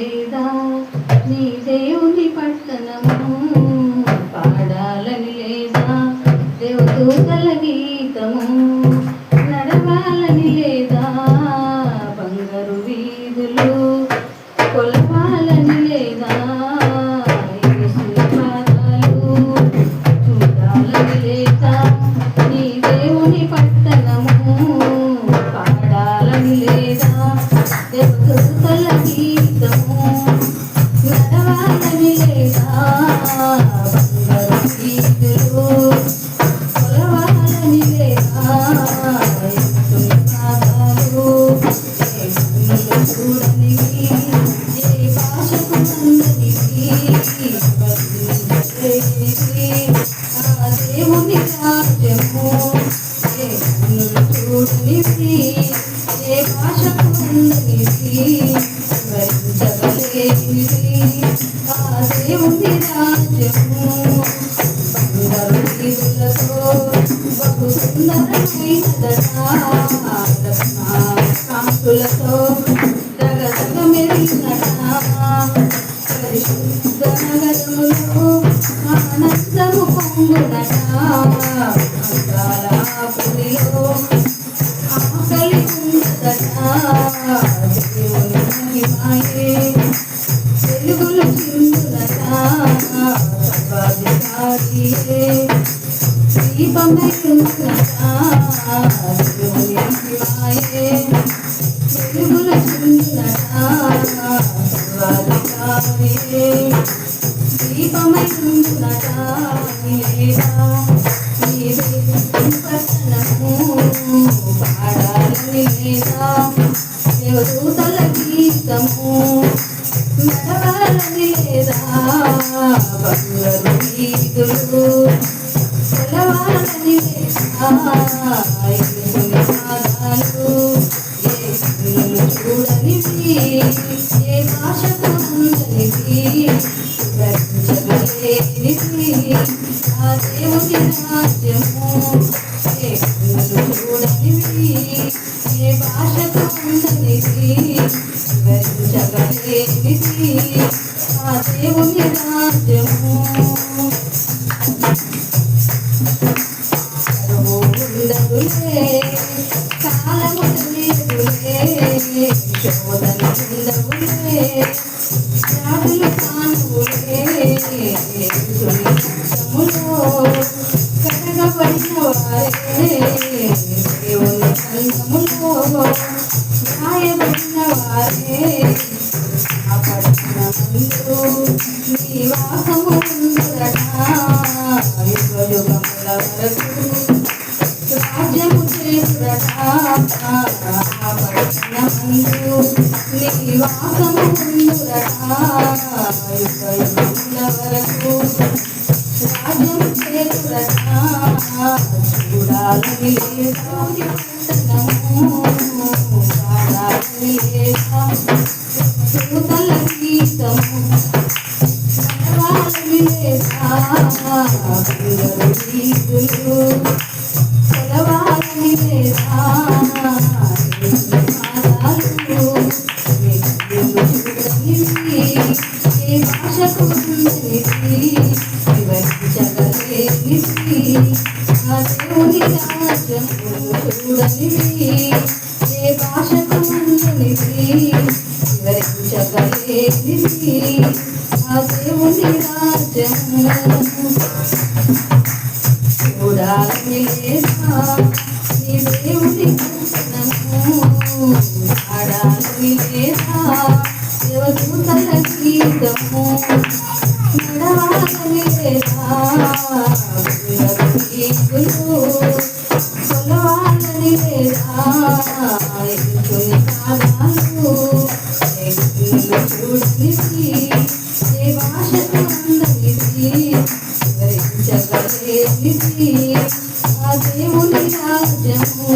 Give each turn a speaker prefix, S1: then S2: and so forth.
S1: లేదా నీ దేవుని పట్టణము పాడాలని లేదా దేవదూతల గీతము నడవాలని లేదా బంగారు వీధులు కొలవాలని లేదా యేసు పాదాలు చూడాలని లేదా నీ దేవుని పట్టణము పాడాలని లేదా దేవదూతల గీతము నడవాలని లేదా బంగారు వీధులు కొలవాలని లేదా యేసుని పాదాలు చూడనివి ఏ భాషకు అందనివి ఆ దేవుని రాజ్యము చూడనివి ఏ భాషకు అందనివి వివరించగలేనివి ఆ దేవుని రాజ్యము బంగారు వీధులతో బహు సుందరమైనదట కాంతులతో దగదగ మెరిగినట పరిశుద్ధ నగరములో ఆనందము పొంగునట అందాల పురిలో ఆకలి ఉందట దేవుని మహిమాయే వెలుగులు చిందునట సర్వాధికారియే దీపమై ఉందట దేవుని మహిమాయే వెలుగులు చిందునట సర్వాధికారియే దీపమై ఉందట నీవే పట్టణము పాడాలని లేదా దేవదూతల గీతము నడవాలని లేదా బంగారు వీధులు కొలవాలని లేదా యేసుని పాదాలు యేసుని చూడనివి ఏ భాషకు అందనివి వివరించగలేనివి ఆ దేవుని రాజ్యము చూడనివి ఏ భాషకు అందనివి వివరించగలేనివి ఆ దేవుని రాజ్యము ఉండదులే కాలము తెలియదులే శోధన ఉండవులే వ్యాధులు కానులే సునిశ్చితములో కడగబడిన వారే దేవుని సంఘములో గాయబడిన వారే ఆ పట్టణమందు నివాసము ఉందట యుగయుగముల వరకు రాజ్యము చేయుదట పట్టణమందు నివాసము ఉందురట యుగయుగముల వరకు రాజ్యము చేయుదట చూడాలని లేదా పట్టణము పాడాలని లేదా దూతల గీతము నడవాలని లేదా బంగారు వీధులు కొలవాలని లేదా యేసుని పాదాలు చూడనివి ఏ భాషకు అందనివి వివరించగలేనివి ఆ దేవుని రాజ్యము చూడనివి ఏ భాషకు అందనివి వివరించగలేనివి ఆ దేవుని రాజ్యము చూడాలని లేదా నీ దేవుని పట్టణము పాడాలని లేదా దేవదూతల గీతము నడవాలని లేదా బంగారు వీధులు కొలవాలని లేదా యేసుని పాదాలు చూడనివి ఏ భాషకు అందనివి వివరించగలేనివి ఆ దేవుని రాజ్యము